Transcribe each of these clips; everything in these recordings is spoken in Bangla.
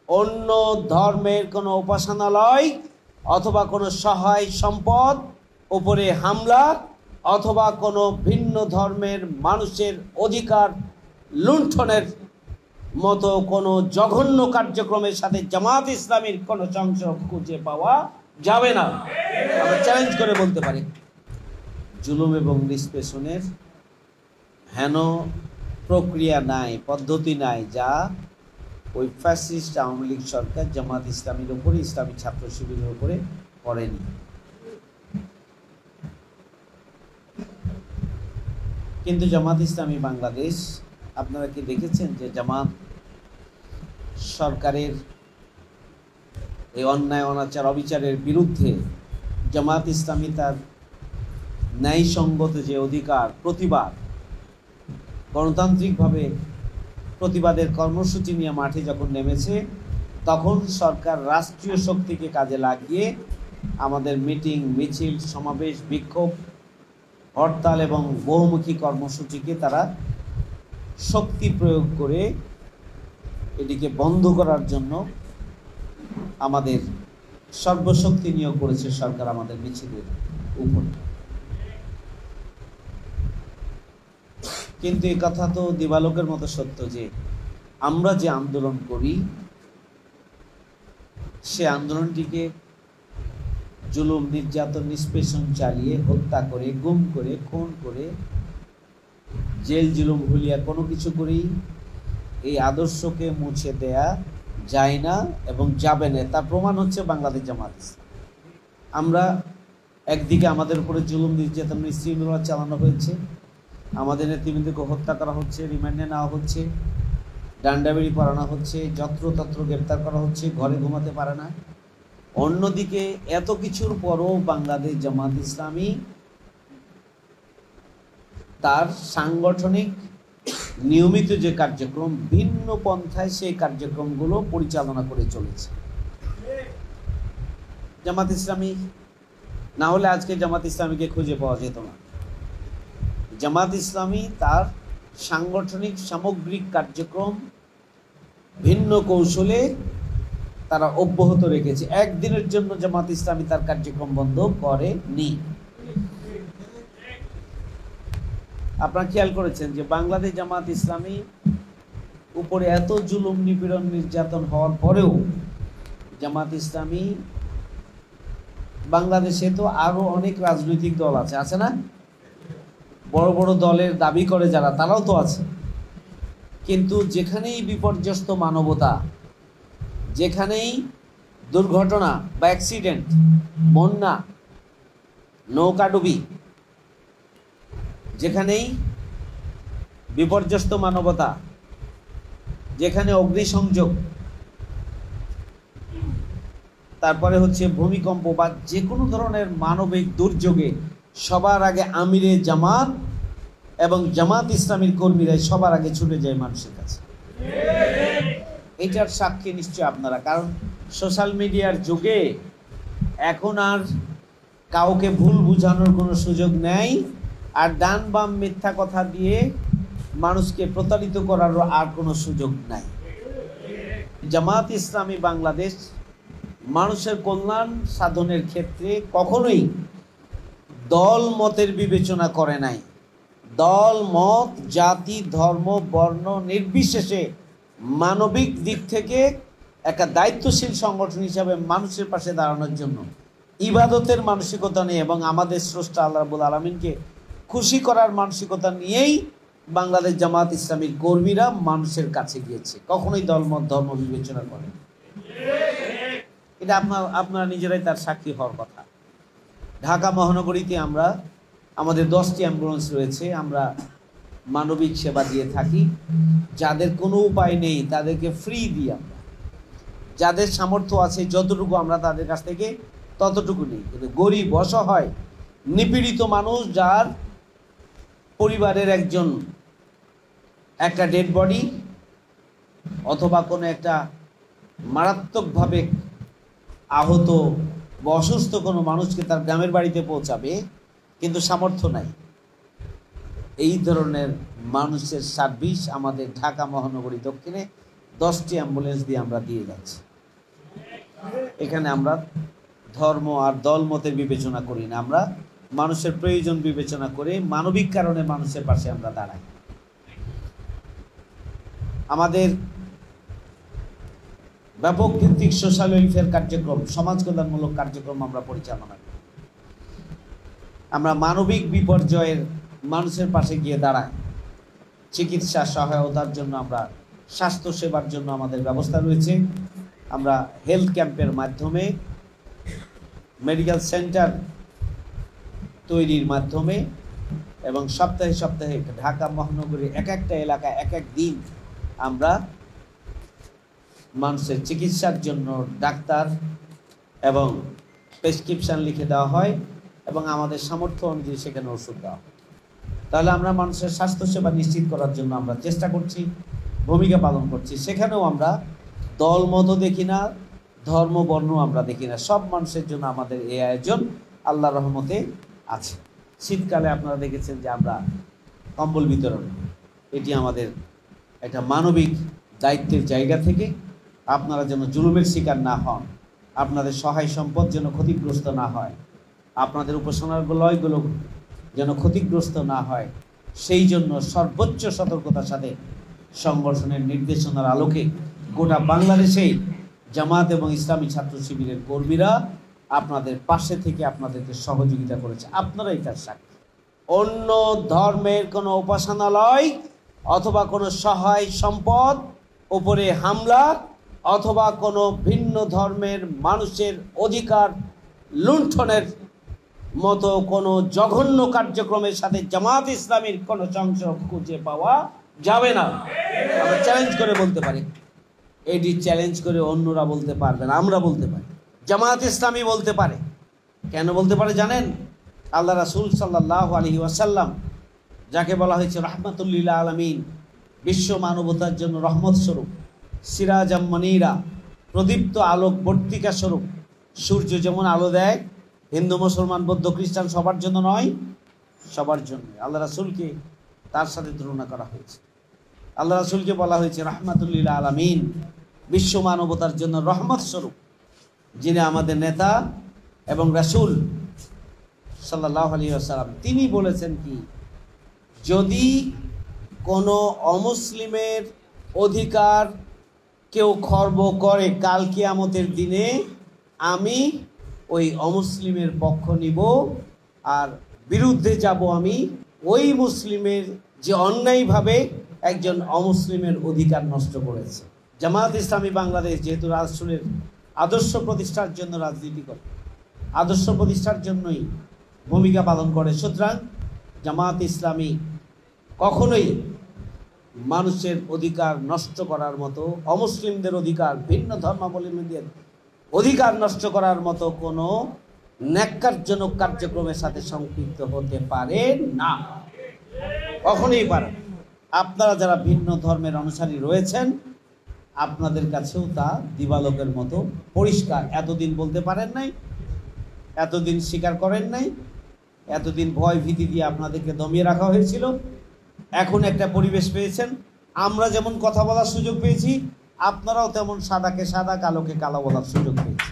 অন্য ধর্মের কোনো উপাসনালয় অথবা কোনো সহায় সম্পদ উপরে হামলা অথবা কোনো ভিন্ন ধর্মের মানুষের অধিকার লুণ্ঠনের মতো কোনো জঘন্য কার্যক্রমের সাথে জামাত ইসলামীর কোনো সংযোগ খুঁজে পাওয়া যাবে না। আমরা চ্যালেঞ্জ করে বলতে পারি, জুলুম এবং নিষ্পেষণের হেন প্রক্রিয়া নাই, পদ্ধতি নাই যা ওই ফ্যাসিস্ট আওয়ামী লীগ সরকার জামাত ইসলামীর উপরে, ইসলামী ছাত্র শিবিরের উপরে করেনি। কিন্তু জামাত ইসলামী বাংলাদেশ, আপনারা কি দেখেছেন যে জামাত সরকারের এই অন্যায় অনাচার অবিচারের বিরুদ্ধে জামাত ইসলামী তার ন্যায়সঙ্গত যে অধিকার, প্রতিবাদ, গণতান্ত্রিকভাবে প্রতিবাদের কর্মসূচি নিয়ে মাঠে যখন নেমেছে, তখন সরকার রাষ্ট্রীয় শক্তিকে কাজে লাগিয়ে আমাদের মিটিং, মিছিল, সমাবেশ, বিক্ষোভ, হরতাল এবং বহুমুখী কর্মসূচিকে তারা শক্তি প্রয়োগ করে এটিকে বন্ধ করার জন্য আমাদের সর্বশক্তি নিয়োগ করেছে সরকার আমাদের মিছিলের উপর। কিন্তু এই কথা তো দিবালোকের মতো সত্য যে আমরা যে আন্দোলন করি সে আন্দোলনটিকে জুলুম, নির্যাতন, নিষ্পেষণ চালিয়ে, হত্যা করে, গুম করে, খুন করে, জেল জুলুম ভুলিয়া কোনো কিছু করেই এই আদর্শকে মুছে দেয়া যায় না এবং যাবে না। তার প্রমাণ হচ্ছে বাংলাদেশ জামাত ইসলাম। আমরা একদিকে আমাদের উপরে জুলুম, নির্যাতন, নিশৃঙ্খলা চালানো হয়েছে, আমাদের নেতৃবৃন্দকে হত্যা করা হচ্ছে, রিমান্ডে নেওয়া হচ্ছে, ডান্ডাবেড়ি পরানো হচ্ছে, যত্রতত্র গ্রেপ্তার করা হচ্ছে, ঘরে ঘুমাতে পারে না। অন্যদিকে এত কিছুর পরও বাংলাদেশ জামাত ইসলামী তার সাংগঠনিক নিয়মিত যে কার্যক্রম, ভিন্ন পন্থায় সেই কার্যক্রমগুলো পরিচালনা করে চলেছে। জামাত ইসলামী না হলে আজকে জামাত ইসলামীকে খুঁজে পাওয়া যেত না। জামাত ইসলামী তার সাংগঠনিক সামগ্রিক কার্যক্রম ভিন্ন কৌশলে তারা অব্যাহত রেখেছে। একদিনের জন্য জামাত ইসলামী তার কার্যক্রম বন্ধ করেনি। আপনারা খেয়াল করেছেন যে বাংলাদেশ জামাত ইসলামী উপরে এত জুলুম, নিপীড়ন, নির্যাতন হওয়ার পরেও জামাত ইসলামী, বাংলাদেশে তো আরো অনেক রাজনৈতিক দল আছে না? বড় বড় দলের দাবি করে যারা, তারাও তো আছে। কিন্তু যেখানেই বিপর্যস্ত মানবতা, যেখানেই দুর্ঘটনা বা অ্যাক্সিডেন্ট, বন্যা, নৌকাডুবি, যেখানেই বিপর্যস্ত মানবতা, যেখানে অগ্নিসংযোগ, তারপরে হচ্ছে ভূমিকম্প বা যে কোনো ধরনের মানবিক দুর্যোগে সবার আগে আমিরে জামাত এবং জামাত ইসলামীর কর্মীরাই সবার আগে ছুটে যায় মানুষের কাছে। এটার সাক্ষী নিশ্চয় আপনারা, কারণ সোশ্যাল মিডিয়ার যুগে এখন আর কাউকে ভুল বুঝানোর কোনো সুযোগ নেই, আর ডান বাম মিথ্যা কথা দিয়ে মানুষকে প্রতারিত করারও আর কোনো সুযোগ নাই। জামাত ইসলামী বাংলাদেশ মানুষের কল্যাণ সাধনের ক্ষেত্রে কখনোই দল মতের বিবেচনা করে নাই। দল মত, জাতি, ধর্ম, বর্ণ নির্বিশেষে মানবিক দিক থেকে একটা দায়িত্বশীল সংগঠন হিসাবে মানুষের পাশে দাঁড়ানোর জন্য ইবাদতের মানসিকতা নিয়ে এবং আমাদের স্রষ্টা আল্লাহ রাব্বুল আলামিনকে খুশি করার মানসিকতা নিয়েই বাংলাদেশ জামাত ইসলামীর কর্মীরা মানুষের কাছে গিয়েছে, কখনোই দলমত ধর্ম বিবেচনা করেন। এটা আপনারা নিজেরাই তার সাক্ষী হওয়ার কথা। ঢাকা মহানগরীতে আমাদের 10টি অ্যাম্বুলেন্স রয়েছে। আমরা মানবিক সেবা দিয়ে থাকি। যাদের কোনো উপায় নেই তাদেরকে ফ্রি দিই আমরা। যাদের সামর্থ্য আছে যতটুকু আমরা তাদের কাছ থেকে ততটুকু নেই। কিন্তু গরিব, অসহায়, নিপীড়িত মানুষ, যার পরিবারের একজন একটা ডেড বডি অথবা কোনো একটা মারাত্মকভাবে আহত বা অসুস্থ কোনো মানুষকে তার গ্রামের বাড়িতে পৌঁছাবে, কিন্তু সামর্থ্য নাই, এই ধরনের মানুষের সার্ভিস আমাদের ঢাকা মহানগরী দক্ষিণে 10টি অ্যাম্বুলেন্স দিয়ে আমরা দিয়ে যাচ্ছি। এখানে আমরা ধর্ম আর দল মতের বিবেচনা করি না, আমরা মানুষের প্রয়োজন বিবেচনা করে মানবিক কারণে মানুষের পাশে আমরা দাঁড়াই। আমাদের ব্যাপক ভিত্তিক সোশ্যাল ওয়েলফেয়ার কার্যক্রম, সমাজ কল্যাণমূলক কার্যক্রম আমরা পরিচালনা করি। আমরা মানবিক বিপর্যয়ের মানুষের পাশে গিয়ে দাঁড়াই। চিকিৎসা সহায়তার জন্য আমরা, স্বাস্থ্য সেবার জন্য আমাদের ব্যবস্থা রয়েছে। আমরা হেলথ ক্যাম্পের মাধ্যমে, মেডিকেল সেন্টার তৈরির মাধ্যমে এবং সপ্তাহে সপ্তাহে ঢাকা মহানগরীর এক একটা এলাকায় এক এক দিন আমরা মানুষের চিকিৎসার জন্য ডাক্তার এবং প্রেসক্রিপশান লিখে দেওয়া হয় এবং আমাদের সামর্থ্য অনুযায়ী সেখানে ওষুধ দেওয়া হয়। তাহলে আমরা মানুষের স্বাস্থ্যসেবা নিশ্চিত করার জন্য আমরা চেষ্টা করছি, ভূমিকা পালন করছি। সেখানেও আমরা দল মত দেখি না, ধর্ম বর্ণ আমরা দেখি না, সব মানুষের জন্য আমাদের এই আয়োজন আল্লাহর রহমতে আছে। শীতকালে আপনারা দেখেছেন যে আমরা কম্বল বিতরণ, এটি আমাদের একটা মানবিক দায়িত্বের জায়গা থেকে আপনারা যেন জুলুমের শিকার না হন, আপনাদের সহায় সম্পদ যেন ক্ষতিগ্রস্ত না হয়, আপনাদের উপাসনালয়গুলো যেন ক্ষতিগ্রস্ত না হয়, সেই জন্য সর্বোচ্চ সতর্কতার সাথে সংগঠনের নির্দেশনার আলোকে গোটা বাংলাদেশেই জামাত এবং ইসলামী ছাত্র শিবিরের কর্মীরা আপনাদের পাশে থেকে আপনাদেরকে সহযোগিতা করেছে। আপনারাই তার সাক্ষী। অন্য ধর্মের কোনো উপাসনালয় অথবা কোনো সহায় সম্পদ উপরে হামলা অথবা কোনো ভিন্ন ধর্মের মানুষের অধিকার লুণ্ঠনের মতো কোনো জঘন্য কার্যক্রমের সাথে জামাত ইসলামীর কোনো সংযোগ খুঁজে পাওয়া যাবে না। আমরা চ্যালেঞ্জ করে বলতে পারি, এটি চ্যালেঞ্জ করে অন্যরা বলতে পারবে না, আমরা বলতে পারি, জামাত ইসলামী বলতে পারে। কেন বলতে পারে জানেন? আল্লাহ রাসূল সাল্লাল্লাহু আলাইহি ওয়াসাল্লাম, যাকে বলা হয়েছে রাহমাতুল লিল আলামিন, বিশ্ব মানবতার জন্য রহমত স্বরূপ, সিরাজাম মনিরা, প্রদীপ্ত আলোক বর্তিকা স্বরূপ। সূর্য যেমন আলো দেয় হিন্দু মুসলমান বৌদ্ধ খ্রিস্টান সবার জন্য নয়, সবার জন্য। আল্লাহ রাসূলকে তার সাথে তুলনা করা হয়েছে। আল্লাহ রাসূলকে বলা হয়েছে রাহমাতুল লিল আলামিন, বিশ্ব মানবতার জন্য রহমত স্বরূপ, যিনি আমাদের নেতা এবং রাসূল সাল্লাল্লাহু আলাইহি ওয়াসাল্লাম। তিনি বলেছেন কি, যদি কোনো অমুসলিমের অধিকার কেউ খর্ব করে কাল কিয়ামতের দিনে আমি ওই অমুসলিমের পক্ষ নিব আর বিরুদ্ধে যাব আমি ওই মুসলিমের যে অন্যায়ভাবে একজন অমুসলিমের অধিকার নষ্ট করেছে। জামাত ইসলামী বাংলাদেশ যেহেতু রাসূলের আদর্শ প্রতিষ্ঠার জন্য রাজনীতি করে, আদর্শ প্রতিষ্ঠার জন্যই ভূমিকা পালন করে, সুতরাং জামাত ইসলামী কখনোই মানুষের অধিকার নষ্ট করার মতো, অমুসলিমদের অধিকার, ভিন্ন ধর্মাবলম্বীদের অধিকার নষ্ট করার মতো কোনো ন্যাক্কারজনক কার্যক্রমের সাথে সম্পৃক্ত হতে পারে না, কখনোই পারে। আপনারা যারা ভিন্ন ধর্মের অনুসারী রয়েছেন, আপনাদের কাছেও তা দিবালোকের মতো পরিষ্কার। এতদিন বলতে পারেন নাই, এতদিন স্বীকার করেন নাই, এতদিন ভয় ভীতি দিয়ে আপনাদেরকে দমিয়ে রাখা হয়েছিল। এখন একটা পরিবেশ পেয়েছেন, আমরা যেমন কথা বলার সুযোগ পেয়েছি, আপনারাও তেমন সাদাকে সাদা কালোকে কালো বলার সুযোগ পেয়েছি।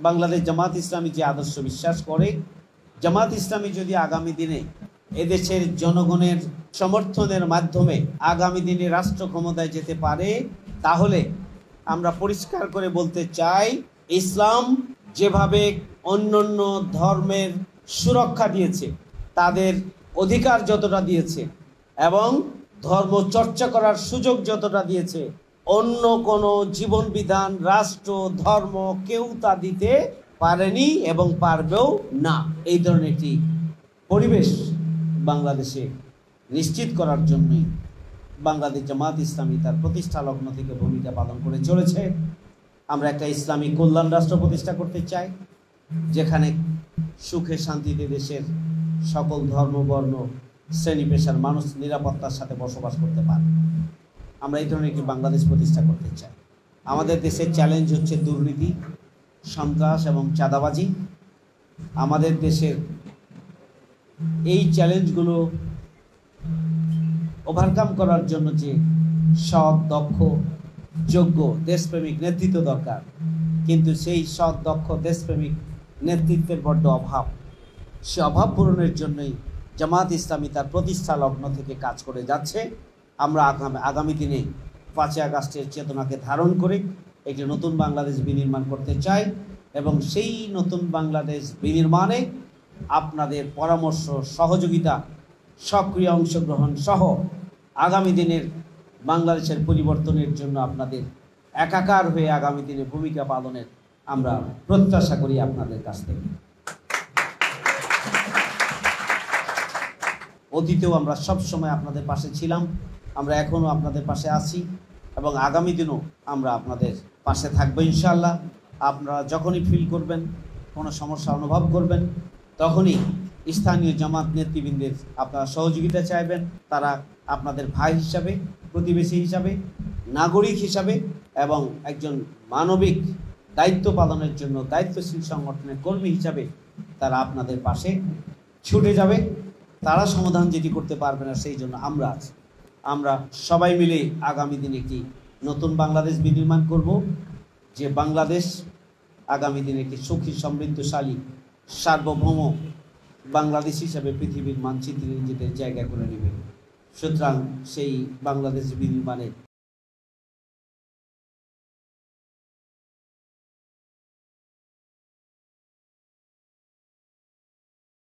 বাংলাদেশ জামাত ইসলামী যে আদর্শ বিশ্বাস করে, জামাত ইসলামী যদি আগামী দিনে এদেশের জনগণের সমর্থনের মাধ্যমে আগামী দিনে রাষ্ট্র ক্ষমতায় যেতে পারে, তাহলে আমরা পরিষ্কার করে বলতে চাই, ইসলাম যেভাবে অন্যান্য ধর্মের সুরক্ষা দিয়েছে, তাদের অধিকার যতটা দিয়েছে এবং ধর্ম চর্চা করার সুযোগ যতটা দিয়েছে, অন্য কোনো জীবন বিধান, রাষ্ট্র, ধর্ম কেউ তা দিতে পারেনি এবং পারবেও না। এই ধরনের একটি পরিবেশ বাংলাদেশে নিশ্চিত করার জন্যই বাংলাদেশ জামাত ইসলামী তার প্রতিষ্ঠা লগ্ন থেকে ভূমিকা পালন করে চলেছে। আমরা একটা ইসলামী কল্যাণ রাষ্ট্র প্রতিষ্ঠা করতে চাই, যেখানে সুখে শান্তিতে দেশের সকল ধর্ম বর্ণ শ্রেণী পেশার মানুষ নিরাপত্তার সাথে বসবাস করতে পারে। আমরা এই ধরনের একটি বাংলাদেশ প্রতিষ্ঠা করতে চাই। আমাদের দেশের চ্যালেঞ্জ হচ্ছে দুর্নীতি, সন্ত্রাস এবং চাঁদাবাজি। আমাদের দেশের এই চ্যালেঞ্জগুলো ওভারকাম করার জন্য যে সৎ, দক্ষ, যোগ্য, দেশপ্রেমিক নেতৃত্ব দরকার, কিন্তু সেই সৎ, দক্ষ, দেশপ্রেমিক নেতৃত্বের বড্ড অভাব। সে অভাব পূরণের জন্যই জামাত ইসলামী তার প্রতিষ্ঠা লগ্ন থেকে কাজ করে যাচ্ছে। আমরা আগামী দিনে 5ই আগস্টের চেতনাকে ধারণ করে একটি নতুন বাংলাদেশ বিনির্মাণ করতে চাই, এবং সেই নতুন বাংলাদেশ বিনির্মাণে আপনাদের পরামর্শ, সহযোগিতা, সক্রিয় অংশগ্রহণ সহ আগামী দিনের বাংলাদেশের পরিবর্তনের জন্য আপনাদের একাকার হয়ে আগামী দিনে ভূমিকা পালনের আমরা প্রত্যাশা করি আপনাদের কাছ থেকে। অতীতেও আমরা সব সময় আপনাদের পাশে ছিলাম, আমরা এখনও আপনাদের পাশে আছি, এবং আগামী দিনও আমরা আপনাদের পাশে থাকবো ইনশাআল্লাহ। আপনারা যখনই ফিল করবেন, কোনো সমস্যা অনুভব করবেন, তখনই স্থানীয় জামাত নেতৃবৃন্দের আপনারা সহযোগিতা চাইবেন। তারা আপনাদের ভাই হিসাবে, প্রতিবেশী হিসাবে, নাগরিক হিসাবে এবং একজন মানবিক দায়িত্ব পালনের জন্য দায়িত্বশীল সংগঠনের কর্মী হিসাবে তারা আপনাদের পাশে ছুটে যাবে। তারা সমাধান যেটি করতে পারবে না, সেই জন্য আমরা আছি। আমরা সবাই মিলে আগামী দিনে একটি নতুন বাংলাদেশ বিনির্মাণ করব, যে বাংলাদেশ আগামী দিনে একটি সুখী, সমৃদ্ধশালী, সার্বভৌম বাংলাদেশ হিসাবে পৃথিবীর মানচিত্রে নিজেদের জায়গা করে নেবে। সুতরাং সেই বাংলাদেশ বিনির্মাণে